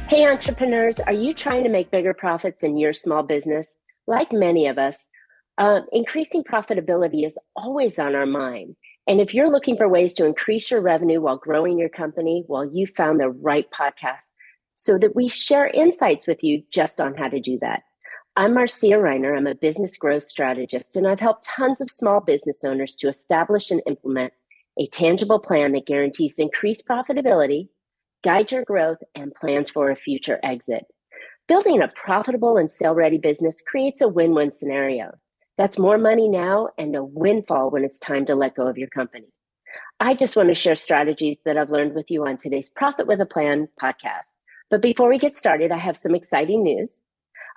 Hey, entrepreneurs, are you trying to make bigger profits in your small business? Like many of us, increasing profitability is always on our mind. And if you're looking for ways to increase your revenue while growing your company, well, you found the right podcast so that we share insights with you just on how to do that. I'm Marcia Reiner. I'm a business growth strategist, and I've helped tons of small business owners to establish and implement a tangible plan that guarantees increased profitability, guide your growth, and plans for a future exit. Building a profitable and sale-ready business creates a win-win scenario. That's more money now and a windfall when it's time to let go of your company. I just want to share strategies that I've learned with you on today's Profit with a Plan podcast. But before we get started, I have some exciting news.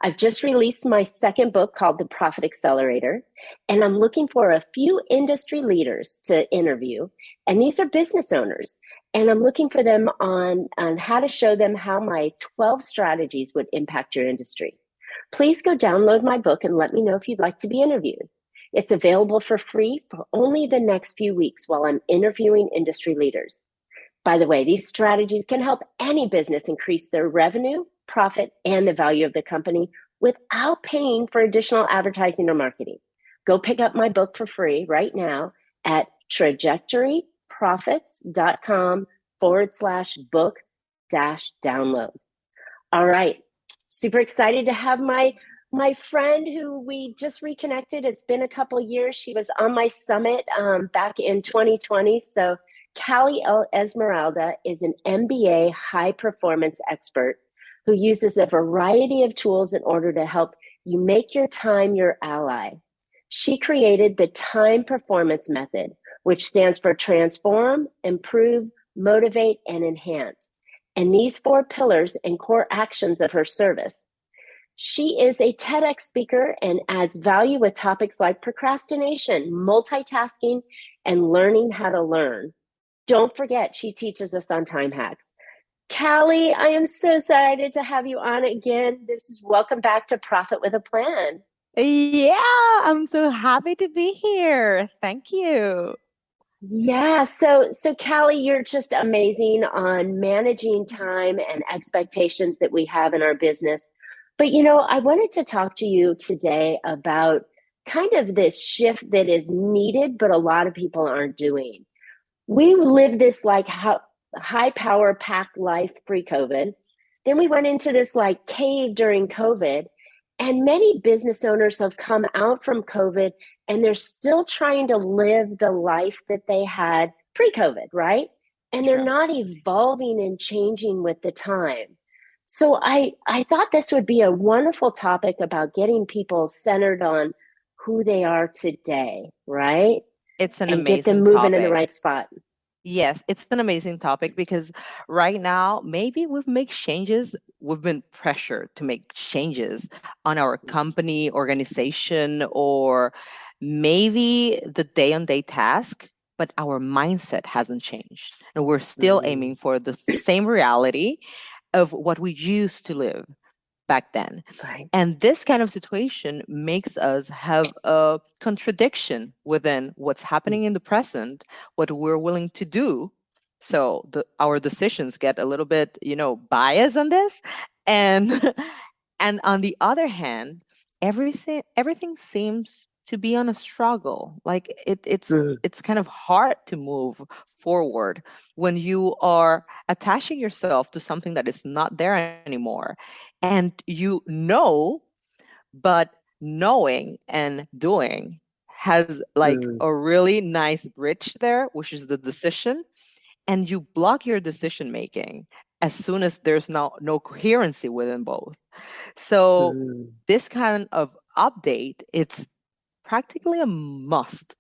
I've just released my second book called The Profit Accelerator, and I'm looking for a few industry leaders to interview. And these are business owners. And I'm looking for them on how to show them how my 12 strategies would impact your industry. Please go download my book and let me know if you'd like to be interviewed. It's available for free for only the next few weeks while I'm interviewing industry leaders. By the way, these strategies can help any business increase their revenue, profit, and the value of the company without paying for additional advertising or marketing. Go pick up my book for free right now at trajectoryprofits.com/book-download. All right. Super excited to have my friend who we just reconnected. It's been a couple of years. She was on my summit back in 2020. So Khaly Esmeralda is an MBA high performance expert who uses a variety of tools in order to help you make your time your ally. She created the Time Performance Method, which stands for transform, improve, motivate, and enhance. And these 4 pillars and core actions of her service. She is a TEDx speaker and adds value with topics like procrastination, multitasking, and learning how to learn. Don't forget, she teaches us on time hacks. Khaly, I am so excited to have you on again. This is welcome back to Profit with a Plan. Yeah, I'm so happy to be here. Thank you. Yeah, so Khaly, you're just amazing on managing time and expectations that we have in our business. But I wanted to talk to you today about kind of this shift that is needed, but a lot of people aren't doing. We lived this like high power packed life pre-COVID. Then we went into this like cave during COVID. And many business owners have come out from COVID and they're still trying to live the life that they had pre-COVID, right? And they're True. not evolving and changing with the time. So I thought this would be a wonderful topic about getting people centered on who they are today, right? It's an And get them amazing moving in the topic. right spot. Yes, it's an amazing topic because right now, maybe we've been pressured to make changes on our company, organization, or maybe the day-on-day task, but our mindset hasn't changed. And we're still Mm, aiming for the same reality of what we used to live back then. right. And this kind of situation makes us have a contradiction within what's happening in the present, what we're willing to do. So our decisions get a little bit, biased on this. And and on the other hand, everything seems to be on a struggle. Like Mm, it's kind of hard to move forward when you are attaching yourself to something that is not there anymore. And but knowing and doing has like mm, a really nice bridge there, which is the decision. And you block your decision making as soon as there's no coherency within both. So mm. this kind of update, it's practically a must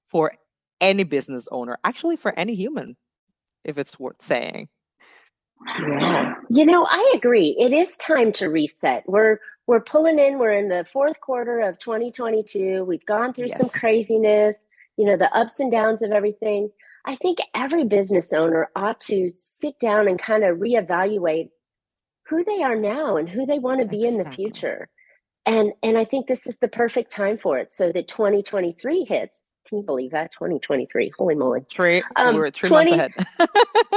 for any business owner, actually for any human, if it's worth saying. Yeah. I agree. It is time to reset. We're pulling in, we're in the fourth quarter of 2022. We've gone through some Yes. craziness, the ups and downs of everything. I think every business owner ought to sit down and kind of reevaluate who they are now and who they want to be in the Exactly. future. And I think this is the perfect time for it so that 2023 hits. Can you believe that? 2023. Holy moly. We're 3 months 20 ahead.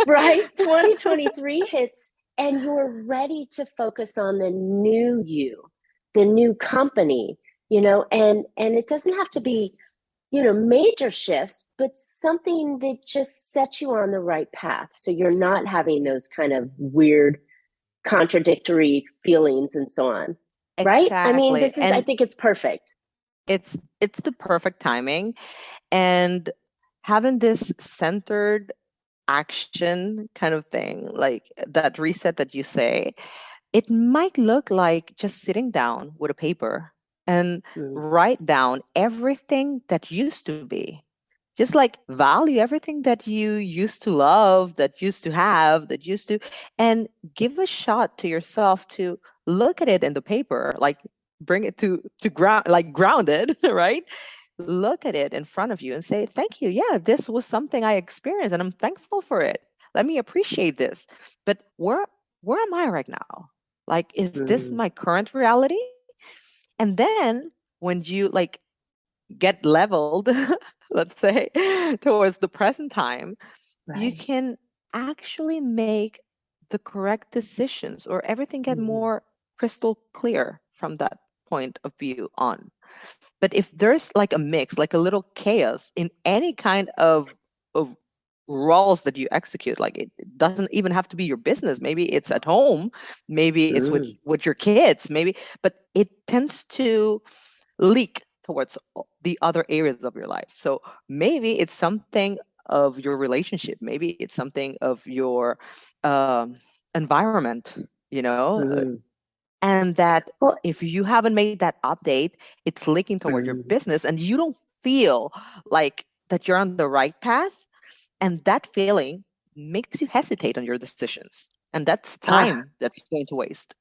right? 2023 hits and you're ready to focus on the new you, the new company, and it doesn't have to be, major shifts, but something that just sets you on the right path. So you're not having those kind of weird, contradictory feelings and so on. Right? I mean, Exactly. I And think it's perfect. it's the perfect timing. And having this centered action kind of thing, like that reset that you say, it might look like just sitting down with a paper and Mm, write down everything that used to be. Just like value everything that you used to love, that used to have, that used to, and give a shot to yourself to look at it in the paper, like bring it to ground, like grounded, right? Look at it in front of you and say, thank you. Yeah, this was something I experienced and I'm thankful for it. Let me appreciate this. But where am I right now? Like, is this mm, my current reality? And then when you like get leveled, let's say, towards the present time, you right. can actually make the correct decisions or everything get Mm, more crystal clear from that point of view on. But if there's like a mix, like a little chaos in any kind of roles that you execute, like it doesn't even have to be your business. Maybe it's at home, maybe it's with mm. with your kids, maybe, but it tends to leak towards the other areas of your life. So maybe it's something of your relationship, maybe it's something of your um, environment, you know, Mm. and that Well, if you haven't made that update, it's leaking toward your mm, business and you don't feel like that you're on the right path. And that feeling makes you hesitate on your decisions. And that's ah, time that's going to waste.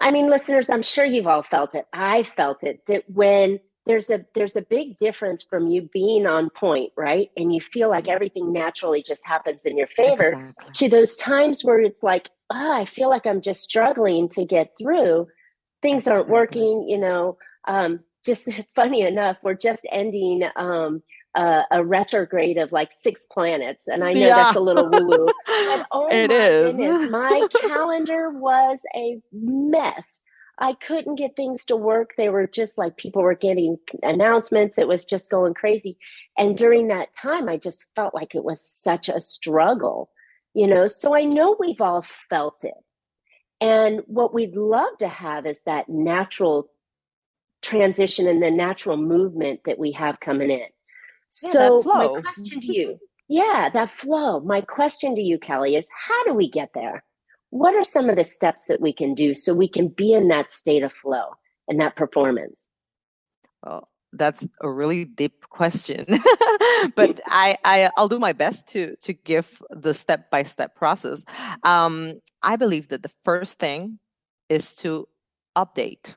I mean, listeners, I'm sure you've all felt it. I felt it that when there's a big difference from you being on point, right? And you feel like everything naturally just happens in your favor Exactly. to those times where it's like, I feel like I'm just struggling to get through. Things aren't Exactly. working, just funny enough, we're just ending a retrograde of like 6 planets. And I know that's Yeah, a little woo woo, but oh it my is. goodness, my calendar was a mess. I couldn't get things to work. They were just like people were getting announcements. It was just going crazy. And during that time, I just felt like it was such a struggle, So I know we've all felt it. And what we'd love to have is that natural transition and the natural movement that we have coming in. Yeah, that So, my flow. question to you, yeah, that flow. My question to you, Kelly, is how do we get there? What are some of the steps that we can do so we can be in that state of flow and that performance? Well, that's a really deep question, but I'll do my best to give the step by step process. I believe that the first thing is to update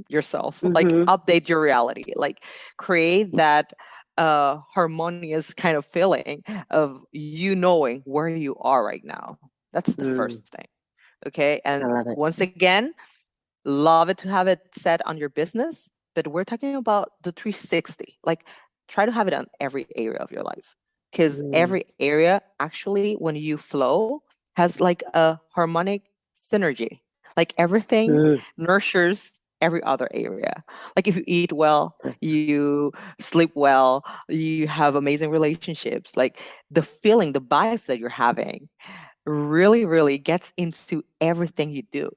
yourself, like Mm-hmm. update your reality, like create that harmonious kind of feeling of you knowing where you are right now. That's the Mm, first thing. Okay, I and love it. once again, love it to have it set on your business, but we're talking about the 360. Like, try to have it on every area of your life. Because Mm, every area, actually, when you flow, has like a harmonic synergy. Like, everything mm, nurtures every other area. Like, if you eat well, that's you sleep well, you have amazing relationships, like the feeling, the vibe that you're having really, really gets into everything you do.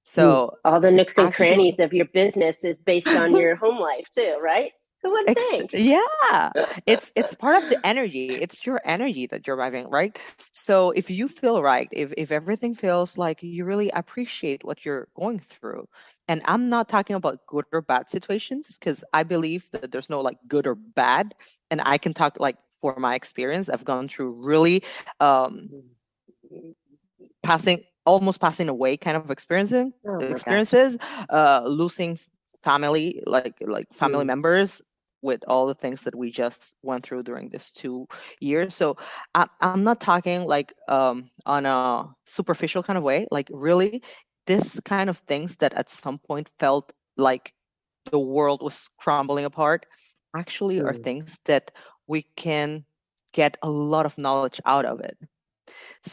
So all the nooks and actually, crannies of your business is based on your home life too, right? Who would think? yeah, it's part of the energy. It's your energy that you're driving, right? So if you feel right, if everything feels like you really appreciate what you're going through, and I'm not talking about good or bad situations, because I believe that there's no like good or bad, and I can talk like for my experience. I've gone through really um passing almost passing away kind of Oh my gosh. experiences, losing family, like family Mm, members, with all the things that we just went through during this 2 years. So I'm not talking like on a superficial kind of way, like really this kind of things that at some point felt like the world was crumbling apart actually are mm, things that we can get a lot of knowledge out of it.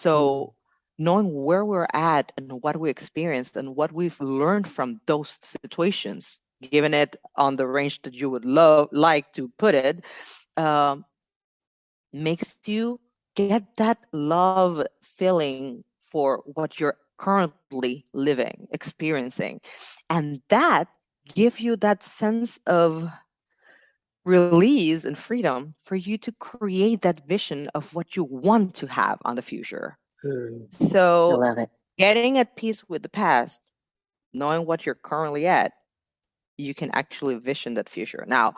mm, So knowing where we're at and what we experienced and what we've learned from those situations, given it on the range that you would like to put it, um, makes you get that love feeling for what you're currently living, experiencing. And that give you that sense of release and freedom for you to create that vision of what you want to have on the future. I So love it. getting at peace with the past, knowing what you're currently at, you can actually vision that future. Now,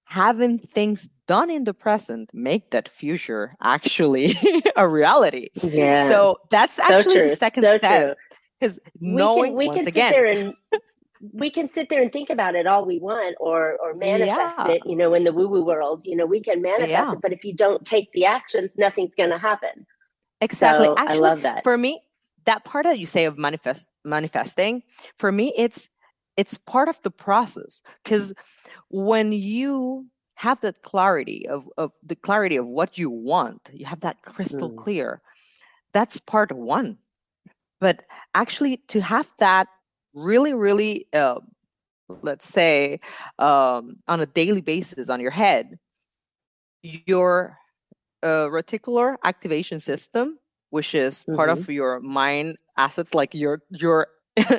having things done in the present make that future actually a reality. Yeah. So that's So actually the true. second So step, true. because We can knowing we once can sit there again, and we can sit there and think about it all we want or manifest yeah, it, in the woo-woo world. We can manifest yeah, it, but if you don't take the actions, nothing's going to happen. exactly. So I Actually, love that. for me, that part that you say of manifesting, for me, it's part of the process, because when you have that clarity of the clarity of what you want, you have that crystal Mm, clear. That's part one. But actually, to have that really, really, let's say, on a daily basis on your head, your reticular activation system, which is part mm-hmm, of your mind assets, like your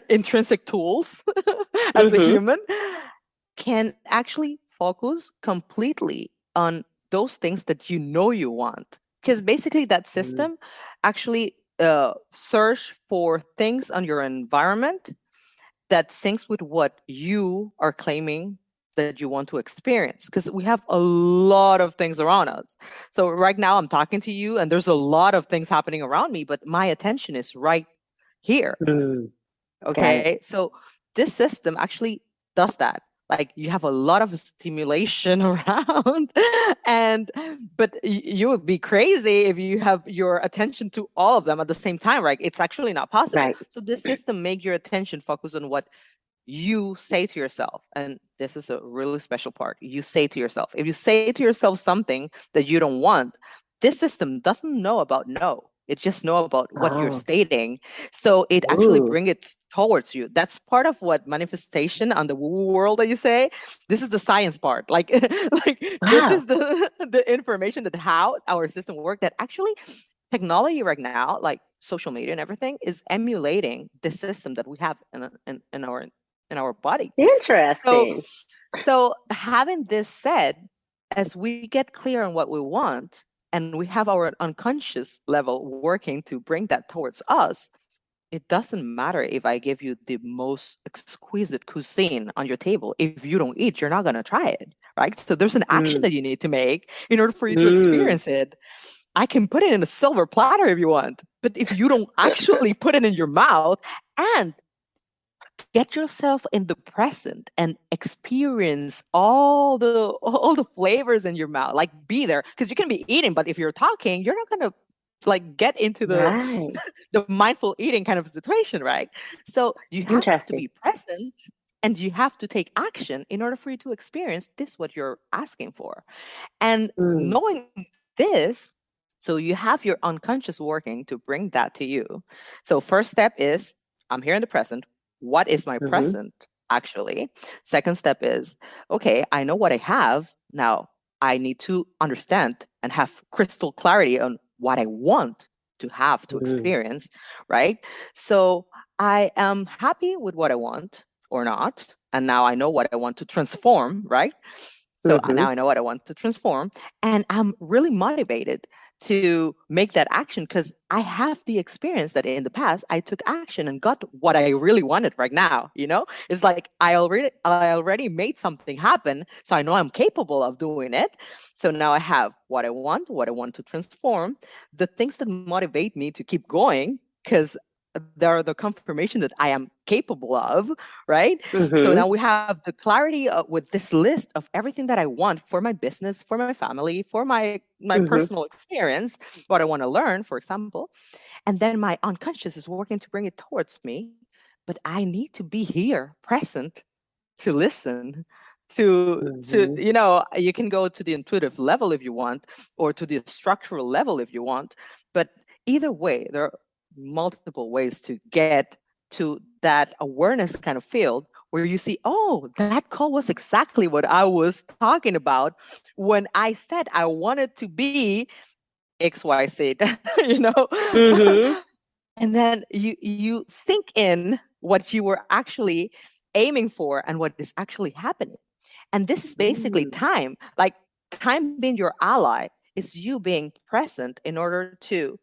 intrinsic tools as a mm-hmm, human, can actually focus completely on those things that you know you want. Because basically, that mm, system actually search for things on your environment that syncs with what you are claiming that you want to experience, because we have a lot of things around us. So right now I'm talking to you and there's a lot of things happening around me, but my attention is right here. mm. Got it. Okay, so this system actually does that. Like, you have a lot of stimulation around, and but you would be crazy if you have your attention to all of them at the same time, right? It's actually not possible. Right. So this system make your attention focus on what you say to yourself. And this is a really special part. You say to yourself, if you say to yourself something that you don't want, this system doesn't know about no. It just know about what you're Oh. stating. So it actually Ooh. bring it towards you. That's part of what manifestation on the woo world that you say. This is the science part. Like, like this Wow. is the information that how our system work, that actually technology right now, like social media and everything, is emulating the system that we have in our body. So, Interesting. so having this said, as we get clear on what we want and we have our unconscious level working to bring that towards us, it doesn't matter if I give you the most exquisite cuisine on your table. If you don't eat, you're not going to try it, right? So there's an action Mm, that you need to make in order for you to mm. experience it. I can put it in a silver platter if you want, but if you don't actually put it in your mouth and get yourself in the present and experience all the flavors in your mouth, like be there, because you can be eating, but if you're talking, you're not going to like get into the Right. the mindful eating kind of situation, right? So you have to Interesting. be present and you have to take action in order for you to experience this what you're asking for. And Mm, knowing this, so you have your unconscious working to bring that to you. So first step is, I'm here in the present. What is my mm-hmm, present actually? Second step is, okay, I know what I have. Now I need to understand and have crystal clarity on what I want to have to mm, experience, right? So I am happy with what I want or not. And now I know what I want to transform, right? So mm-hmm, now I know what I want to transform. And I'm really motivated to make that action because I have the experience that in the past I took action and got what I really wanted right now. It's like I already made something happen. So I know I'm capable of doing it. So now I have what I want to transform, the things that motivate me to keep going, because there are the confirmation that I am capable of, right? So mm-hmm, now we have the clarity with this list of everything that I want for my business, for my family, for my mm-hmm, personal experience, what I want to learn, for example. And then my unconscious is working to bring it towards me. But I need to be here, present, to listen. To mm-hmm. you can go to the intuitive level if you want, or to the structural level if you want. But either way, multiple ways to get to that awareness kind of field where you see, oh, that call was exactly what I was talking about when I said I wanted to be XYZ, you know? Mm-hmm. And then you sink in what you were actually aiming for and what is actually happening. And this is basically time. Like time being your ally is you being present in order to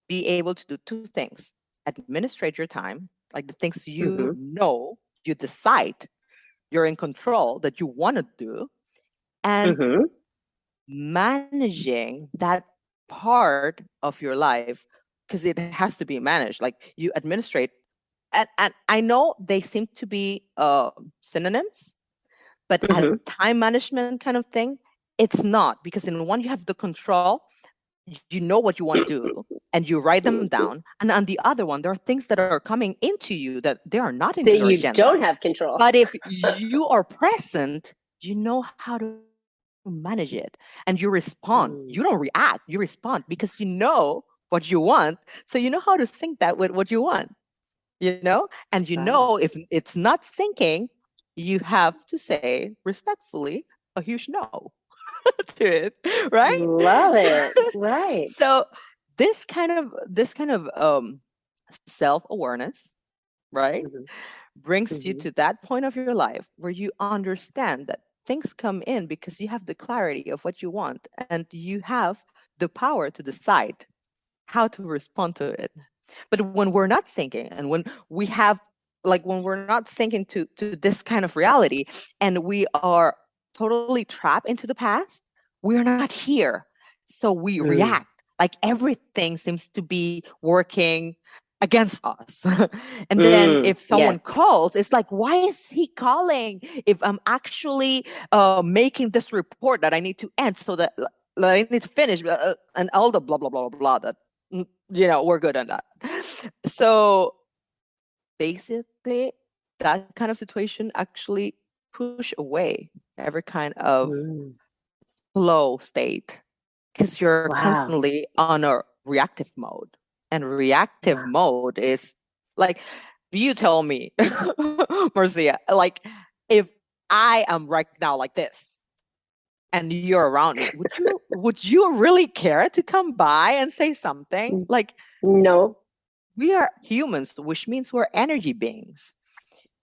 be able to do two things: administrate your time, like the things you know, you decide, you're in control, that you want to do, and managing that part of your life, because it has to be managed. Like you administrate, and I know they seem to be synonyms, but a time management kind of thing, it's not, because in one you have the control, you know what you want to do and you write them down, and on the other one there are things that are coming into you that they are not in That your you agenda, don't have control. but if you are present, you know how to manage it, and you respond. You don't react, you respond, because you know what you want, so you know how to sync that with what you want, you know. And you know if it's not syncing, you have to say respectfully a huge no to it, right? Love it. Right. So this kind of self-awareness, right, brings you to that point of your life where you understand that things come in because you have the clarity of what you want and you have the power to decide how to respond to it. But when we're not thinking, and when we have, like, when we're not thinking to this kind of reality, and we are totally trapped into the past, we're not here. So we react. Like everything seems to be working against us. And then if someone calls, it's like, why is he calling if I'm actually making this report that I need to end, so that I need to finish, and all the blah blah blah blah that, you know, we're good on that. So basically that kind of situation actually push away every kind of flow state, because you're constantly on a reactive mode, and reactive mode is like, you tell me, Marcia, like, if I am right now like this and you're around me, would you really care to come by and say something? Like, no. we are humans, which means we're energy beings.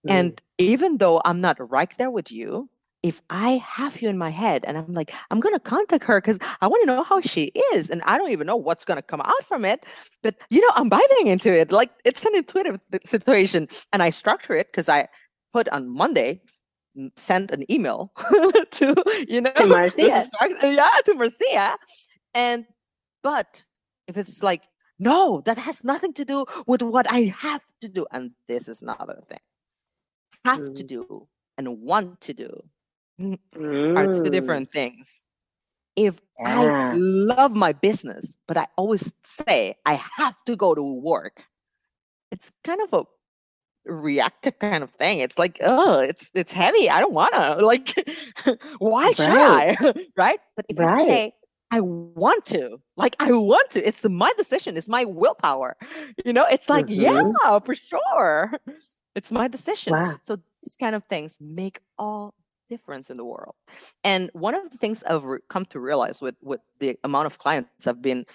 And even though I'm not right there with you, if I have you in my head and I'm like, I'm going to contact her because I want to know how she is, and I don't even know what's going to come out from it, but, you know, I'm biting into it. Like, it's an intuitive situation. And I structure it because I put on Monday, sent an email to, you know, to Marcia. to Marcia. And, but if it's like, no, that has nothing to do with what I have to do. And this is another thing. Have to do and want to do are two different things. If I love my business, but I always say I have to go to work, it's kind of a reactive kind of thing. It's like, oh, it's heavy. I don't wanna. Like, why should I? Right? But if you say, I want to, like, I want to, it's my decision, it's my willpower. You know, it's like, yeah, for sure. It's my decision. So these kind of things make all difference in the world. And one of the things I've come to realize with the amount of clients I've been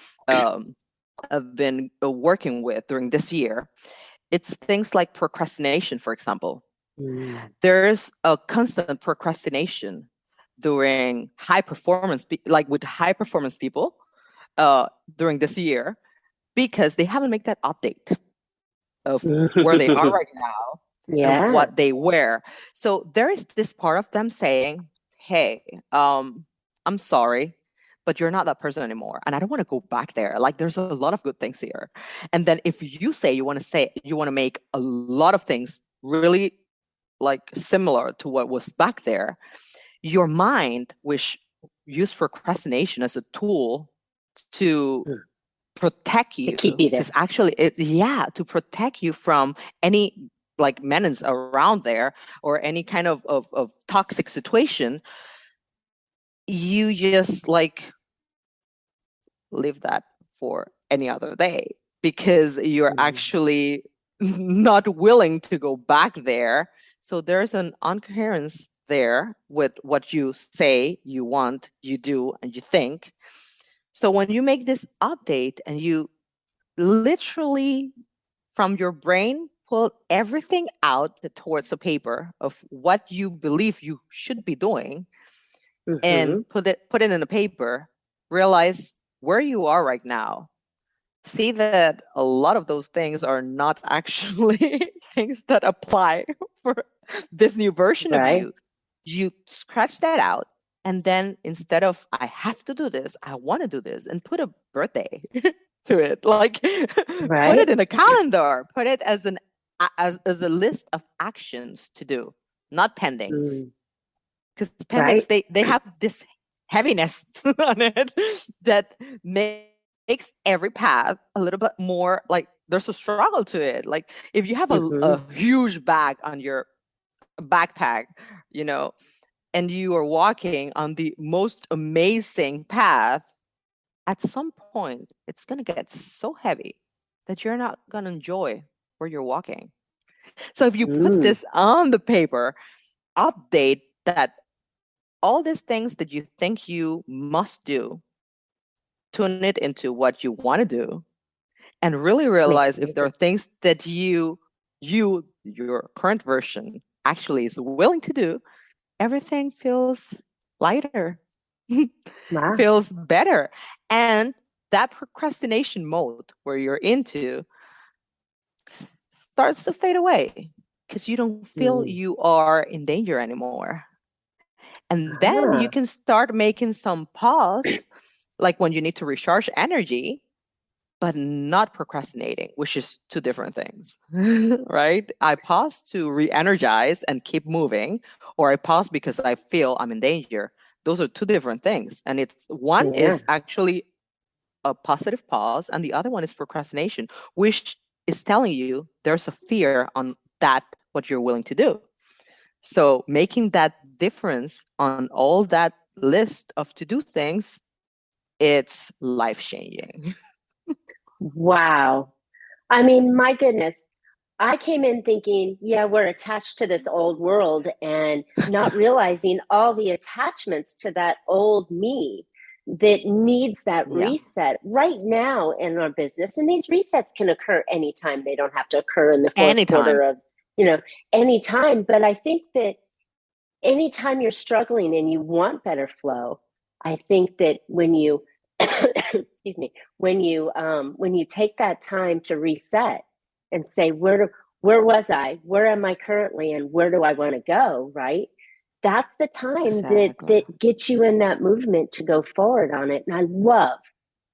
working with during this year, it's things like procrastination, for example. There's a constant procrastination during high performance, like with high performance people during this year, because they haven't made that update of where they are right now and what they wear. So there is this part of them saying, hey, I'm sorry, but you're not that person anymore, and I don't want to go back there. Like, there's a lot of good things here. And then if you say you want to make a lot of things really like similar to what was back there, your mind, which used procrastination as a tool to protect you, to keep you there, because actually to protect you from any like menace around there or any kind of toxic situation, you just like leave that for any other day. because you're Mm. actually not willing to go back there. So there's an incoherence there with what you say, you want, you do, and you think. So when you make this update and you literally from your brain pull everything out towards a paper of what you believe you should be doing and Mm-hmm. put it in a paper, realize where you are right now, see that a lot of those things are not actually things that apply for this new version of Right. you. You scratch that out. And then instead of, I have to do this, I want to do this, and put a birthday to it. Like, put it Right. in a calendar, put it as as a list of actions to do, not pendings. Mm. Because pendings, Right. they have this heaviness on it that makes every path a little bit more like there's a struggle to it. Like if you have Mm-hmm. a huge bag on your backpack, you know, and you are walking on the most amazing path, at some point it's going to get so heavy that you're not going to enjoy where you're walking. So if you put Mm. this on the paper, update that all these things that you think you must do, tune it into what you want to do, and really Makes realize a if there are difference. things that your current version actually is willing to do, everything feels lighter, Wow. feels better. And that procrastination mode where you're into starts to fade away because you don't feel Mm. you are in danger anymore. And then you Ah. can start making some pause, like when you need to recharge energy, but not procrastinating, which is two different things, right? I pause to re energize and keep moving, or I pause because I feel I'm in danger. Those are two different things. And it's one Yeah. is actually a positive pause, and the other one is procrastination, which is telling you there's a fear on that, what you're willing to do. So making that difference on all that list of to do things, it's life changing. Wow. I mean, my goodness. I came in thinking, yeah, we're attached to this old world and not realizing all the attachments to that old me that needs that Yeah. reset right now in our business. And these resets can occur anytime. They don't have to occur in the fourth Anytime. quarter of, you know, anytime. But I think that anytime you're struggling and you want better flow, I think that when you excuse me, when you take that time to reset and say where was I, where am I currently, and where do I want to go, right? That's the time Exactly. that gets you in that movement to go forward on it. And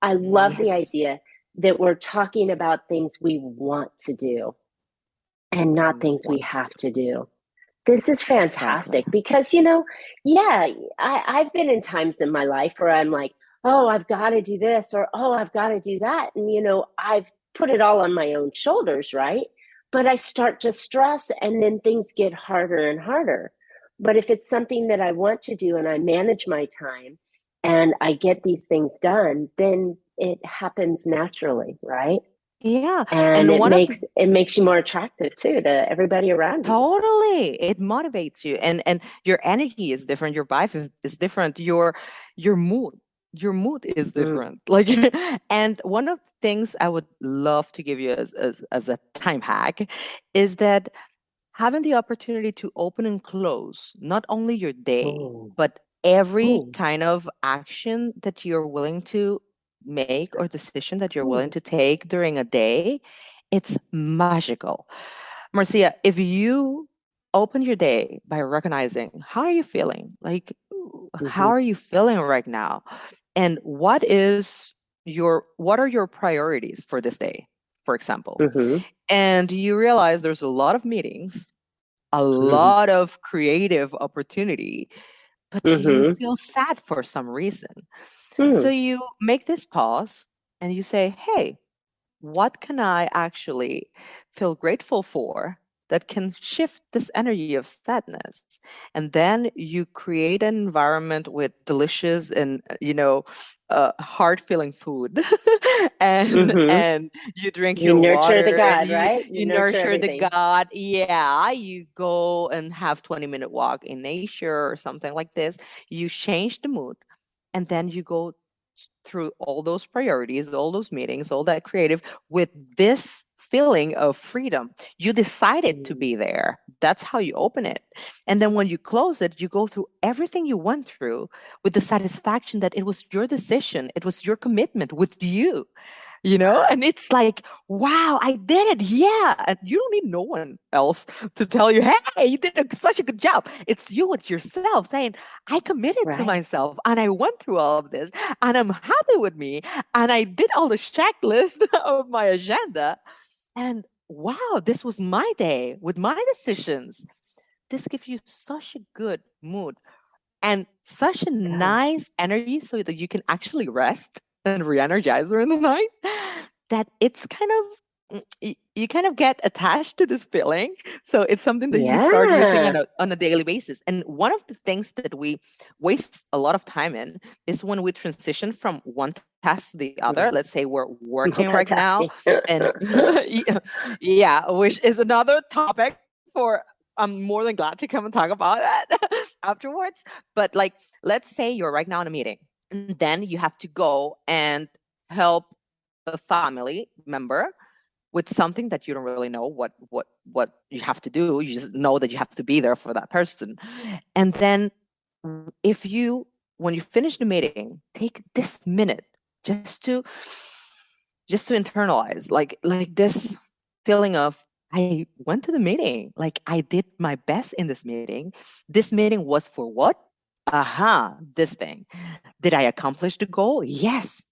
I love the Yes. idea that we're talking about things we want to do and not things we Want to do. have to do. This is Exactly. fantastic because, yeah, I've been in times in my life where I'm like, oh, I've got to do this or, oh, I've got to do that. And, I've put it all on my own shoulders, right? But I start to stress and then things get harder and harder. But if it's something that I want to do and I manage my time and I get these things done, then it happens naturally, right? Yeah. And And it one of makes the it makes you more attractive too to everybody around you. totally it motivates you, and your energy is different, your vibe is different, your mood your mood is Mm. different. Like and one of the things I would love to give you as a time hack is that having the opportunity to open and close not only your day, Oh, but every oh, kind of action that you're willing to make or decision that you're willing oh. to take during a day, it's magical. Marcia, if you open your day by recognizing how are you feeling, like how Mm-hmm, are you feeling right now, and what are your priorities for this day, for example, mm-hmm, and you realize there's a lot of meetings, a mm-hmm, lot of creative opportunity, but you mm-hmm, feel sad for some reason. So mm, you make this pause and you say, hey, what can I actually feel grateful for that can shift this energy of sadness. And then you create an environment with delicious and, heart filling food. and Mm-hmm. and you drink You your nurture the water and God, you right? You you nurture nurture the everything. God. Yeah, you go and have 20-minute walk in nature or something like this. You change the mood, and then you go through all those priorities, all those meetings, all that creative with this feeling of freedom. You decided to Mm. be there. That's how you open it. And then when you close it, you go through everything you went through with the satisfaction that it was your decision, it was your commitment with you, Wow. and it's like, wow, I did it. Yeah. And you don't need no one else to tell you, hey, you did such a good job. It's you with yourself saying, I committed to Right. myself and I went through all of this and I'm happy with me and I did all the checklist of my agenda. And wow, this was my day with my decisions. This gives you such a good mood and such a It does. nice energy so that you can actually rest and re-energize during the night that it's kind of you kind of get attached to this feeling, so it's something that you start using Yeah. on a daily basis. And one of the things that we waste a lot of time in is when we transition from one task to the other. Mm. Let's say we're working right now Multitasking. and yeah, which is another topic for, I'm more than glad to come and talk about that afterwards. But like, let's say you're right now in a meeting, and then you have to go and help a family member with something that you don't really know what you have to do. You just know that you have to be there for that person. And then if you, when you finish the meeting, take this minute just to internalize like this feeling of, I went to the meeting, like I did my best in this meeting. This meeting was for what? Aha, this thing. Did I accomplish the goal? Yes.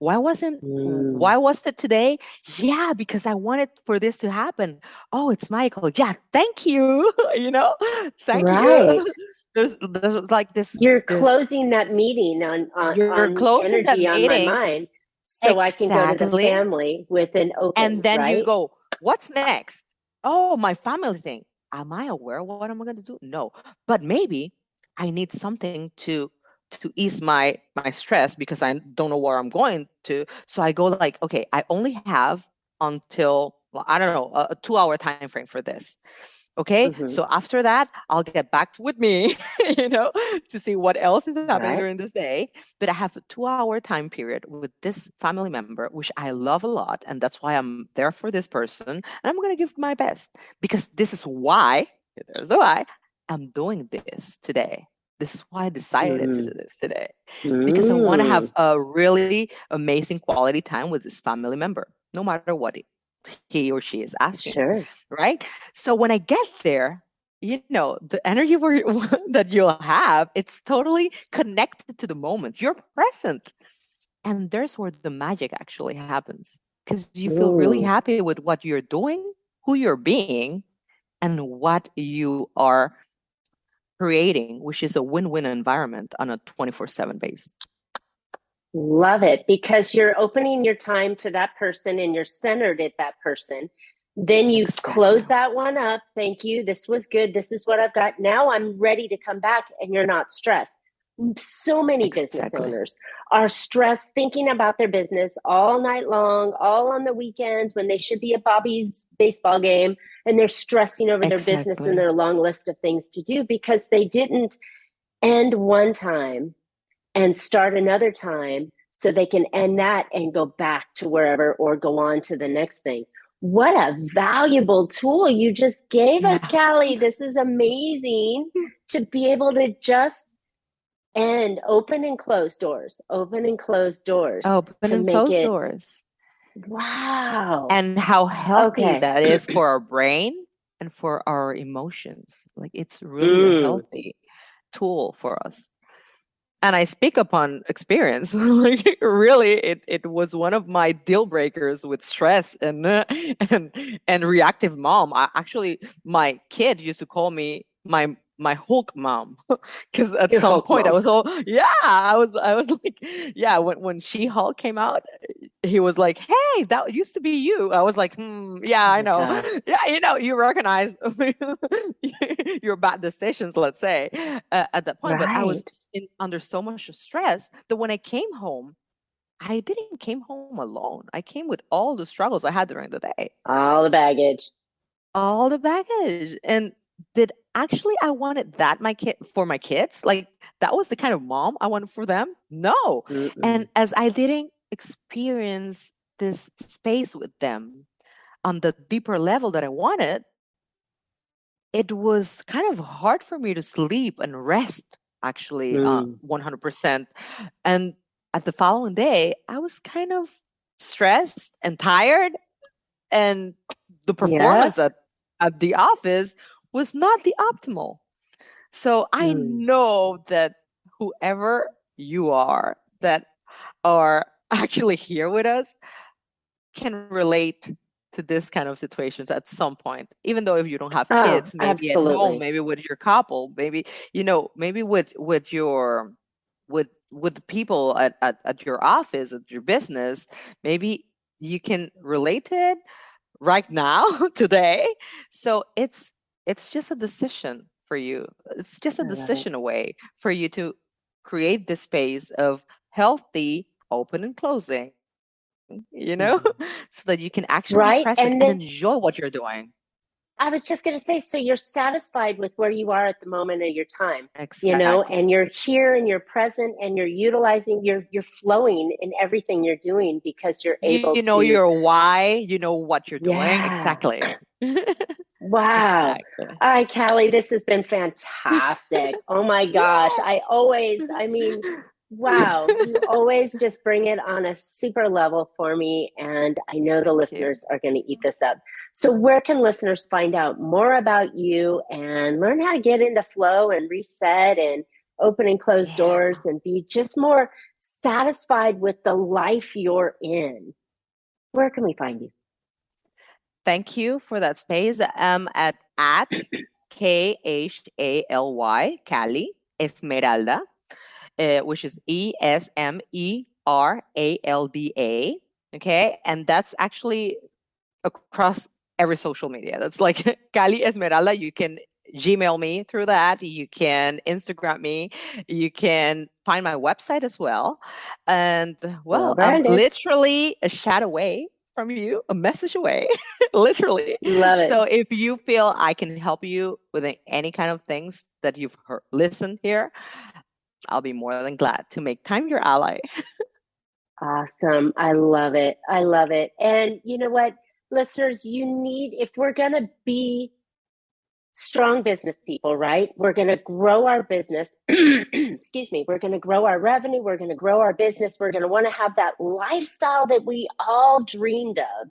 Mm. Why was it today? Yeah, because I wanted for this to happen. Oh, it's Michael. Yeah, thank you. Thank you. Right. There's like You're this closing that meeting on, you're closing that energy on my meeting. mind so I can go to the Exactly. family with an And open, then you right? go, what's next? Oh, my family thing. Am I aware of what am I going to do? No. But maybe I need something to ease my stress because I don't know where I'm going to. So I go like, okay, I only have until, well, I don't know, a 2 hour time frame for this. Okay, Mm-hmm. so after that, I'll get back with me, to see what else is happening Right. during this day. But I have a 2 hour time period with this family member, which I love a lot. And that's why I'm there for this person. And I'm going to give my best because this is why, there's the why, I'm doing this today. This is why I decided to do Mm. this today because I want to have Mm. a really amazing quality time with this family member, no matter what he or she is asking, Sure. right? So when I get there, the energy that you'll have, it's totally connected to the moment. You're present. And there's where the magic actually happens because you feel really Ooh. happy with what you're doing, who you're being, and what you are creating, which is a win-win environment on a 24/7 base. Love it because you're opening your time to that person and you're centered at that person. Then you Exactly. close that one up. Thank you. This was good. This is what I've got. Now I'm ready to come back and you're not stressed. So many business Exactly. owners are stressed thinking about their business all night long, all on the weekends when they should be at Bobby's baseball game. And they're stressing over their business and Exactly. their long list of things to do because they didn't end one time and start another time so they can end that and go back to wherever or go on to the next thing. What a valuable tool you just gave us, Yeah. Khaly. This is amazing to be able to just end, open and close doors, open and close doors Open to and make close it, doors. wow. And how healthy Okay. that is for our brain and for our emotions. Like it's really a Mm. healthy tool for us. And I speak upon experience. Like really, it was one of my deal breakers with stress and and reactive mom. Actually, my kid used to call me my Hulk mom because at Your some Hulk point I mom. was all, yeah, I was like, yeah, when She Hulk came out, he was like, "Hey, that used to be you." I was like, yeah, Oh I my know. gosh. Yeah, you recognize your bad decisions, let's say, at that point. But I was Right. under so much stress that when I came home, I didn't came home alone. I came with all the struggles I had during the day, All the baggage. all the baggage. And did actually I wanted that my kid for my kids? Like that was the kind of mom I wanted for them? No. Mm-mm. And as I didn't experience this space with them on the deeper level that I wanted, it was kind of hard for me to sleep and rest actually Mm. 100%. And at the following day, I was kind of stressed and tired, and the Yeah. performance at the office was not the optimal. So I Mm. know that whoever you are that are actually here with us can relate to this kind of situations at some point, even though if you don't have Oh, kids, maybe at home, absolutely. maybe with your couple, maybe maybe with your with the people at your office, at your business, maybe you can relate to it right now today. So it's just a decision for you. It's just a I love it. decision away for you to create this space of healthy open and closing, Mhm. so that you can actually be Right. present And and then enjoy what you're doing. I was just going to say, so you're satisfied with where you are at the moment of your time, Exactly. and you're here and you're present and you're utilizing, you're flowing in everything you're doing because you're able You know to, your why, you know what you're doing. yeah. Exactly. Wow. Exactly. All right, Callie, this has been fantastic. Oh my gosh. I mean, wow, you always just bring it on a super level for me. And I know the Thank you. listeners are going to eat this up. So, where can listeners find out more about you and learn how to get into flow and reset and open and close Yeah. doors and be just more satisfied with the life you're in? Where can we find you? Thank you for that space. At Khaly, Cali Esmeralda, which is Esmeralda. Okay. And that's actually across every social media. That's like Khaly Esmeralda. You can Gmail me through that. You can Instagram me. You can find my website as well. And Well well, I'm branded. literally a chat away from you, a message away, literally. Love it. So if you feel I can help you with any kind of things that you've heard, listened here, I'll be more than glad to make time your ally. Awesome. I love it. I love it. And you know what, listeners, if we're going to be strong business people, right? We're going to grow our business. Excuse me. We're going to grow our revenue. We're going to grow our business. We're going to want to have that lifestyle that we all dreamed of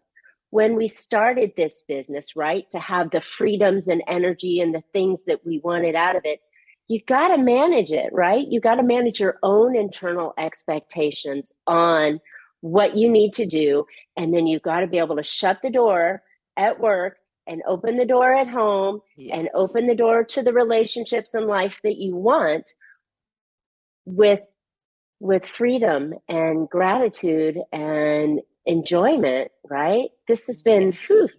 when we started this business, right? To have the freedoms and energy and the things that we wanted out of it. You got to manage it, right? You got to manage your own internal expectations on what you need to do. And then you've got to be able to shut the door at work and open the door at home and Yes. open the door to the relationships and life that you want with freedom and gratitude and enjoyment, right? This has been Yes.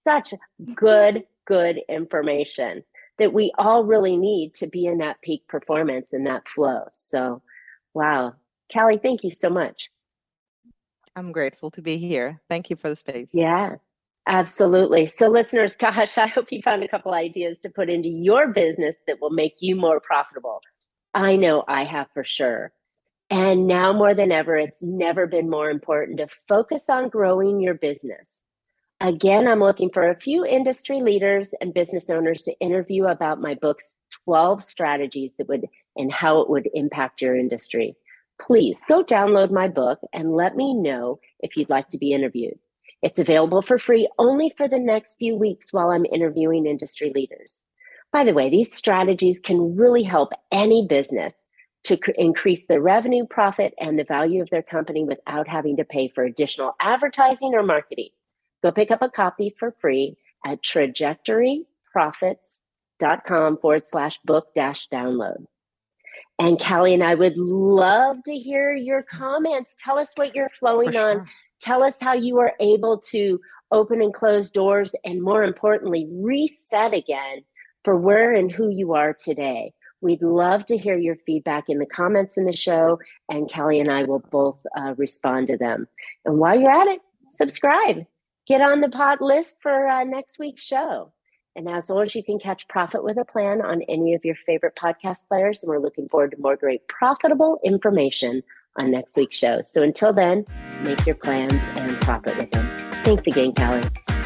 such good information that we all really need to be in that peak performance and that flow. So, wow. Callie, thank you so much. I'm grateful to be here. Thank you for the space. Yeah, absolutely. So, listeners, gosh, I hope you found a couple ideas to put into your business that will make you more profitable. I know I have for sure. And now more than ever, it's never been more important to focus on growing your business. Again, I'm looking for a few industry leaders and business owners to interview about my book's 12 strategies that would and how it would impact your industry. Please go download my book and let me know if you'd like to be interviewed. It's available for free only for the next few weeks while I'm interviewing industry leaders. By the way, these strategies can really help any business to increase their revenue, profit, and the value of their company without having to pay for additional advertising or marketing. Go pick up a copy for free at trajectoryprofits.com/book-download. And Khaly and I would love to hear your comments. Tell us what you're For flowing on. sure. Tell us how you are able to open and close doors, and more importantly, reset again for where and who you are today. We'd love to hear your feedback in the comments in the show, and Khaly and I will both respond to them. And while you're at it, subscribe. Get on the pod list for next week's show. And as always, you can catch Profit with a Plan on any of your favorite podcast players. And we're looking forward to more great profitable information on next week's show. So until then, make your plans and profit with them. Thanks again, Khaly.